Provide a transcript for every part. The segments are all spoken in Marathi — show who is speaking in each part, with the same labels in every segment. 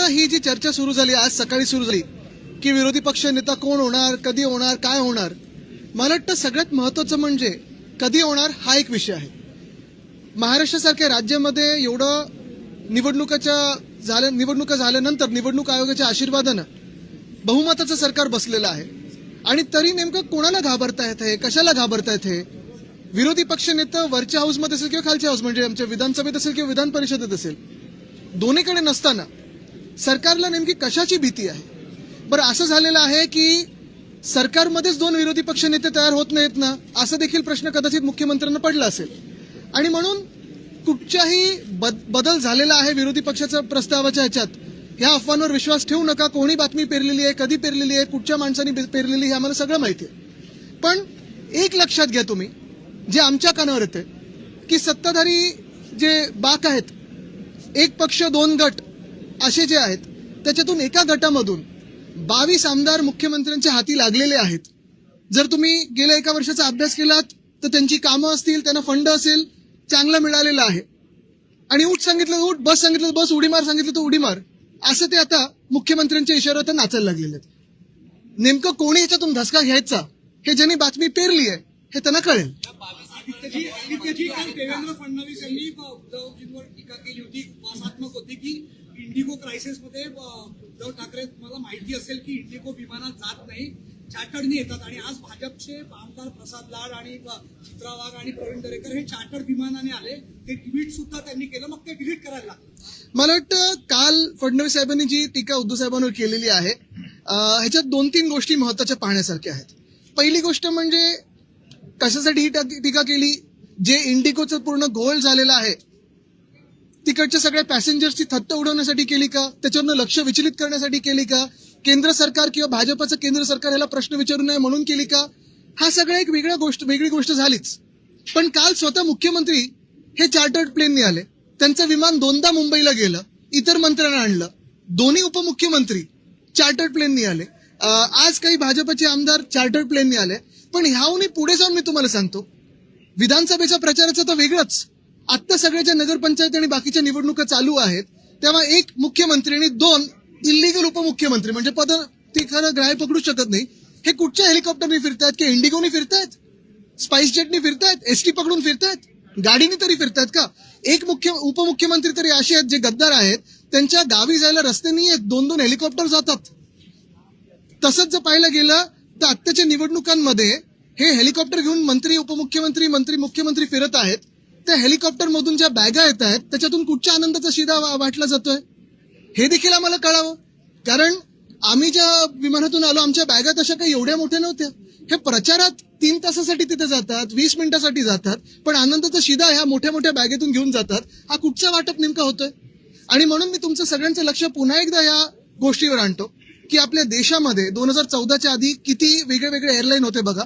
Speaker 1: ही जी चर्चा सुरू झाली आज सकाळी सुरू झाली की विरोधी पक्ष नेता कोण होणार, कधी होणार, काय होणार, मला वाटतं सगळ्यात महत्वाचं म्हणजे कधी होणार हा एक विषय आहे. महाराष्ट्रासारख्या राज्यामध्ये एवढं निवडणुका झाल्यानंतर निवडणूक आयोगाच्या आशीर्वादानं बहुमताचं सरकार बसलेलं आहे आणि तरी नेमकं कोणाला घाबरतायत हे, कशाला घाबरतायत हे? विरोधी पक्ष नेता वरच्या हाऊसमध्ये असेल किंवा खालच्या हाऊस म्हणजे आमच्या विधानसभेत असेल किंवा विधान परिषदेत असेल, दोन्हीकडे नसताना सरकारला नेमकी कशाची भीती आहे? बरं, असं झालेलं आहे की सरकारमध्येच दोन विरोधी पक्ष नेते तयार होत नाहीत ना, असा देखील प्रश्न कदाचित मुख्यमंत्र्यांना पडला असेल आणि म्हणून कुठच्याही बदल झालेला आहे विरोधी पक्षाच्या प्रस्तावाच्या ह्याच्यात, ह्या अफवांवर विश्वास ठेवू नका. कोणी बातमी पेरलेली आहे, कधी पेरलेली आहे, कुठच्या माणसांनी पेरलेली हे आम्हाला सगळं माहिती आहे. पण एक लक्षात घ्या तुम्ही, जे आमच्या कानावर येते की सत्ताधारी जे बाक आहेत, एक पक्ष दोन गट असे जे आहेत, त्याच्यातून एका गटामधून 22 आमदार मुख्यमंत्र्यांच्या हाती लागलेले आहेत. जर तुम्ही गेल्या एका वर्षाचा अभ्यास केलात तर त्यांची कामं असतील, त्यांना फंड असेल, चांगला मिळालेला आहे. आणि उठ सांगितलं तर उठ, बस सांगितलं तर बस, उडी मार सांगितलं तर उडी मार, असं ते आता मुख्यमंत्र्यांच्या इशाऱ्यावर नाचायला लागलेले आहेत. नेमकं कोणी याच्यातून धसका घ्यायचा हे ज्यांनी बातमी पेरली आहे हे त्यांना कळेल.
Speaker 2: देवेंद्र फडणवीस यांनी उद्धवजींवर टीका केली होती, उपहासात्मक होती की इंडिगो क्रायसिसमध्ये उद्धव ठाकरे, मला माहिती असेल की इंडिगो विमानात जात नाही, चार्टर्डनी येतात. आणि आज भाजपचे आमदार प्रसाद लाड आणि चित्रा वाघ आणि प्रवीण दरेकर हे चार्टर्ड विमानाने आले, ते ट्विट सुद्धा त्यांनी केलं, मग ते डिलीट करायला लागलं.
Speaker 1: मला वाटतं काल फडणवीस साहेबांनी जी टीका उद्धव साहेबांवर केलेली आहे ह्याच्यात 2-3 गोष्टी महत्वाच्या पाहण्यासारख्या आहेत. पहिली गोष्ट म्हणजे कशासाठी ही टीका केली? जे इंडिगोचं पूर्ण घोळ झालेला आहे तिकडच्या सगळ्या पॅसेंजर्सची थत्त उडवण्यासाठी केली का? त्याच्यावरनं लक्ष विचलित करण्यासाठी केली का? केंद्र सरकार किंवा भाजपचं केंद्र सरकार याला प्रश्न विचारू नये म्हणून केली का? हा सगळा एक वेगळी गोष्ट झालीच. पण काल स्वतः मुख्यमंत्री हे चार्टर्ड प्लेनने आले, त्यांचं विमान 2दा मुंबईला गेलं, इतर मंत्र्यांना आणलं, दोन्ही उपमुख्यमंत्री चार्टर्ड प्लेनने आले. आज काही भाजपचे आमदार चार्टर्ड प्लेनने आले. पण ह्याहून पुढे जाऊन मी तुम्हाला सांगतो, विधानसभेच्या प्रचाराचं तर वेगळंच. आत्ता सगळ्याच्या नगरपंचायत आणि बाकीच्या निवडणुका चालू आहेत, तेव्हा एक मुख्यमंत्री आणि 2 इल्लीगल उपमुख्यमंत्री, म्हणजे पद ती खरं ग्राह्य पकडू शकत नाही, हे कुठच्या हेलिकॉप्टरने फिरतायत की इंडिगोनी फिरतायत, स्पाइस जेटनी फिरतायत, एसटी पकडून फिरतायत, गाडीने तरी फिरतायत का? एक उपमुख्यमंत्री तरी असे आहेत जे गद्दार आहेत, त्यांच्या गावी जायला रस्ते नाही आहेत, 2-2 हेलिकॉप्टर जातात. तसंच जर पाहायला गेलं तर आत्ताच्या निवडणुकांमध्ये हे हेलिकॉप्टर घेऊन मंत्री, उपमुख्यमंत्री, मंत्री, मुख्यमंत्री फिरत आहेत. त्या हेलिकॉप्टर मधून ज्या बॅगा येत आहेत त्याच्यातून कुठच्या आनंदाचा शिदा वाटला जातोय हे देखील आम्हाला कळावं. कारण आम्ही ज्या विमानातून आलो आमच्या बॅगा तशा काही एवढ्या मोठ्या नव्हत्या. हे प्रचारात 3 तासासाठी तिथे जातात, 20 मिनिटासाठी जातात, पण आनंदाचा शिदा ह्या मोठ्या मोठ्या बॅगेतून घेऊन जातात. हा कुठचा वाटप नेमका होतोय? आणि म्हणून मी तुमचं सगळ्यांचं लक्ष पुन्हा एकदा या गोष्टीवर आणतो की आपल्या देशामध्ये 2014च्या आधी किती वेगळे एअरलाईन होते बघा,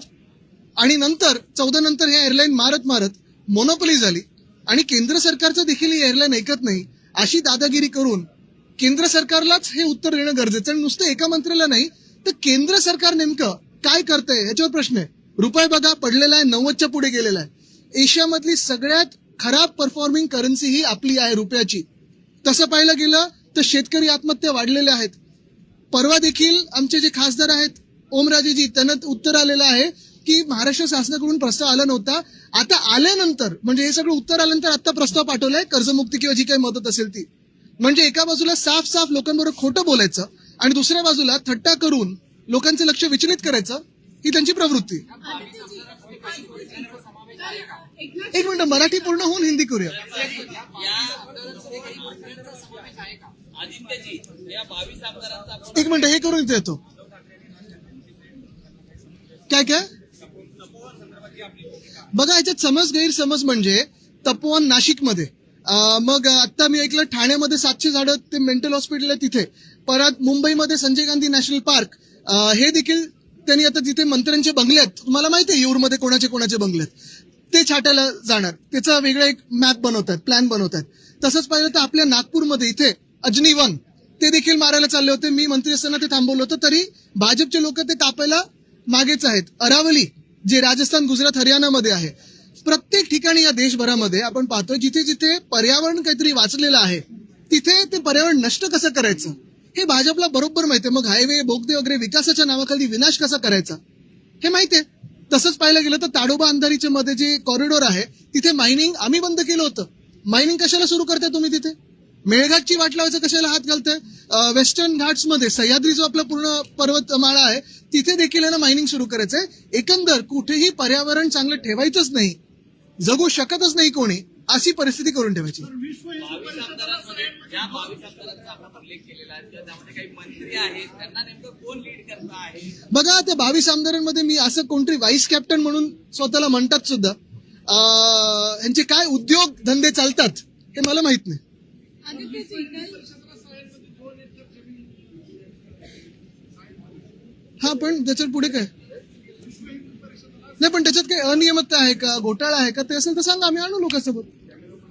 Speaker 1: आणि नंतर 14 नंतर हे एअरलाईन मारत मोनोपोली झाली आणि केंद्र सरकारचं देखील ही एअरलाईन ऐकत नाही. अशी दादागिरी करून केंद्र सरकारलाच हे उत्तर देणं गरजेचं. आणि नुसतं एका मंत्र्याला नाही तर केंद्र सरकार नेमकं काय करतंय याच्यावर प्रश्न आहे. रुपये बघा पडलेला आहे, 90च्या पुढे गेलेला आहे. एशियामधली सगळ्यात खराब परफॉर्मिंग करन्सी ही आपली आहे, रुपयाची. तसं पाहायला गेलं तर शेतकरी आत्महत्या वाढलेल्या आहेत. परवा देखील आमचे जे खासदार आहेत ओमराजेजी, त्यांना उत्तर आलेलं आहे की महाराष्ट्र शासनाकडून प्रस्ताव आला नव्हता, आता आल्यानंतर म्हणजे हे सगळं उत्तर आल्यानंतर आता प्रस्ताव पाठवलाय कर्जमुक्ती किंवा जी काही मदत असेल ती. म्हणजे एका बाजूला साफ लोकांबरोबर खोटं बोलायचं आणि दुसऱ्या बाजूला थट्टा करून लोकांचं लक्ष विचलित करायचं, ही त्यांची प्रवृत्ती. एक मिनिट, मराठी पूर्ण होऊन हिंदी करूया. एक मिनिट, हे करून इथे येतो. काय बघा, याच्यात गैरसमज म्हणजे तपोवन नाशिकमध्ये, मग आता मी ऐकलं ठाण्यामध्ये 700 झाडं ते मेंटल हॉस्पिटल आहे तिथे, परत मुंबईमध्ये संजय गांधी नॅशनल पार्क, हे देखील त्यांनी आता जिथे मंत्र्यांचे बंगले आहेत, तुम्हाला माहिती आहे येऊरमध्ये कोणाचे बंगले आहेत, ते छाटायला जाणार. त्याचा वेगळा एक मॅप बनवतात, प्लॅन बनवतात. तसंच पाहिलं तर आपल्या नागपूरमध्ये इथे अजनी वन, ते देखील मारायला चालले होते. मी मंत्री असताना ते थांबवलं होतं, तरी भाजपचे लोक ते कापायला मागेच आहेत. अरावली जे राजस्थान, गुजरात, हरियाणामध्ये आहे, प्रत्येक ठिकाणी या देशभरामध्ये आपण पाहतोय जिथे जिथे पर्यावरण काहीतरी वाचलेलं आहे तिथे ते पर्यावरण नष्ट कसं करायचं हे भाजपला बरोबर माहितीये. मग हायवे बोगदे वगैरे विकासाच्या नावाखाली विनाश कसा करायचा हे माहितीये. तसंच पाहायला गेलं तर ताडोबा अंधारीच्या मध्ये जे कॉरिडॉर आहे तिथे मायनिंग आम्ही बंद केलं होतं. मायनिंग कशाला सुरू करताय तुम्ही तिथे? मेळघाटची वाट लावायचं कशाला हात घालताय? वेस्टर्न घाट्स मध्ये सह्याद्री जो आपला पूर्ण पर्वतमाळा आहे तिथे देखील ना मायनिंग सुरू करायचंय. एकंदर कुठेही पर्यावरण चांगलं ठेवायचंच नाही, जगू शकतच नाही कोणी, अशी परिस्थिती करून ठेवायची.
Speaker 3: 22 आमदारांमध्ये ज्या 22 आमदारांचा आपण उल्लेख केलेला आहे किंवा त्यामध्ये काही मंत्री आहेत त्यांना नेमकं कोण लीड करत आहे?
Speaker 1: बघा त्या 22 आमदारांमध्ये मी असं कोणतरी व्हाईस कॅप्टन म्हणून स्वतःला म्हणतात सुद्धा, यांचे काय उद्योग धंदे चालतात हे मला माहित नाही. हा पण त्याच्यात पुढे काय नाही, पण त्याच्यात काही अनियमितता आहे का, घोटाळा आहे का, ते असेल तर सांगा, आम्ही आणू लोकांसोबत.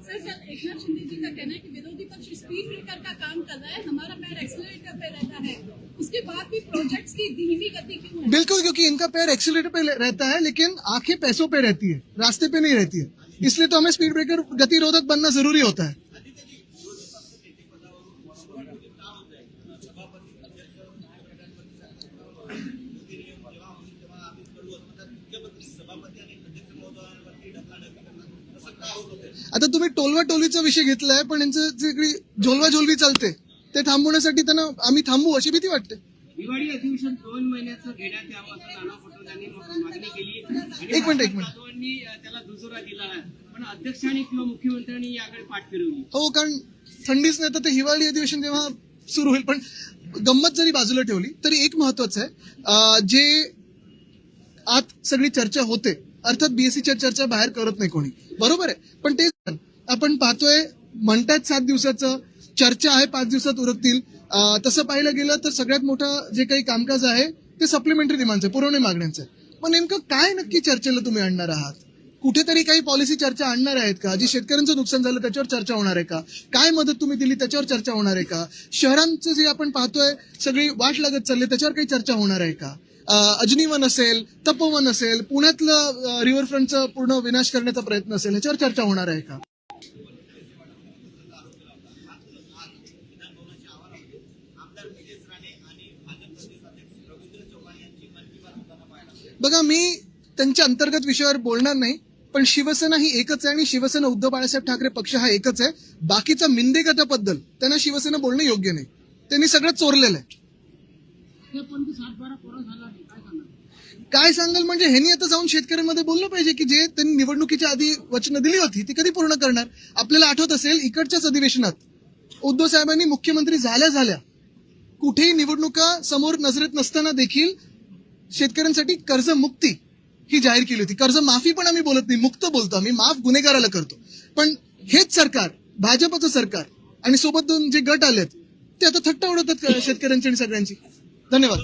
Speaker 4: सर एकनाथ शिंदे जी का कहना है कि विरोधी पक्ष स्पीड ब्रेकर का काम कर रहा है, हमारा पैर एक्सीलरेटर पे रहता है, उसके बाद भी प्रोजेक्ट्स की धीमी गति क्यों है?
Speaker 1: बिल्कुल, क्योंकि इनका पैर एक्सीलरेटर पे रहता है लेकिन आंखें पैसों पे रहती है, रास्ते पे नहीं रहती है. इसलिए तो हमें स्पीड ब्रेकर गतिरोधक बनना जरूरी होता है. आता तुम्ही टोलवा टोलवीचा विषय घेतलाय, पण यांचं सगळी झोलवा झोलवी चालते, ते थांबवण्यासाठी त्यांना आम्ही थांबू अशी भीती वाटते.
Speaker 5: दिवाळी अधिवेशन 2 महिन्याचं घेण्यात यावं असं नाना पटोले यांनी मागणी केली आणि
Speaker 1: एक मिनिट.
Speaker 5: जाधवांनी त्याला दुजोरा दिला आहे, पण अध्यक्षांनी किंवा मुख्यमंत्र्यांनी याकडे पाठ फिरवली.
Speaker 1: हो, कारण थंडीच नाही तर ते हिवाळी अधिवेशन तेव्हा सुरू होईल. पण गंमत जरी बाजूला ठेवली तरी एक महत्वाचं आहे, जे आत सगळी चर्चा होते, अर्थात बीएससीच्या चर्चा बाहेर करत नाही कोणी, बरोबर आहे, पण ते आपण पाहतोय म्हणतात 7 दिवसाचं, चर्चा आहे 5 दिवसात उरकतील. तसं पाहायला गेलं तर सगळ्यात मोठं जे काही कामकाज आहे ते सप्लिमेंटरी डिमांडचं, पुरवणी मागण्यांचं. मग नेमकं काय नक्की चर्चेला तुम्ही आणणार आहात? कुठेतरी काही पॉलिसी चर्चा आणणार आहेत का? जी शेतकऱ्यांचं नुकसान झालं त्याच्यावर चर्चा होणार आहे का? काय मदत तुम्ही दिली त्याच्यावर चर्चा होणार आहे का? शहरांचं जे आपण पाहतोय सगळी वाट लागत चालली त्याच्यावर काही चर्चा होणार आहे का? अजनीवन असेल, तपोवन असेल, पुण्यातलं रिव्हरफ्रंटचा पूर्ण विनाश करण्याचा प्रयत्न असेल, ह्याच्यावर चर्चा होणार आहे का? बघा, मी त्यांच्या अंतर्गत विषयावर बोलणार नाही, पण शिवसेना ही एकच आहे आणि शिवसेना उद्धव बाळासाहेब ठाकरे पक्ष हा एकच आहे. बाकीचा मिंदेगताबद्दल त्यांना शिवसेना बोलणं योग्य नाही, त्यांनी सगळं चोरलेलं आहे. काय सांगाल म्हणजे ह्यांनी आता जाऊन शेतकऱ्यांमध्ये बोललं पाहिजे की जे त्यांनी निवडणुकीच्या आधी वचनं दिली होती ती कधी पूर्ण करणार. आपल्याला आठवत असेल इकडच्याच अधिवेशनात उद्धव साहेबांनी मुख्यमंत्री झाल्या कुठेही निवडणुका समोर नजरेत नसताना देखील शेतकऱ्यांसाठी कर्जमुक्ती ही जाहीर केली होती. कर्ज माफी पण आम्ही बोलत नाही, मुक्त बोलतो आम्ही, माफ गुन्हेगाराला करतो. पण हेच सरकार, भाजपचं सरकार आणि सोबत दोन जे गट आलेत ते आता थट्टा उडवतात शेतकऱ्यांची आणि सगळ्यांची. धन्यवाद.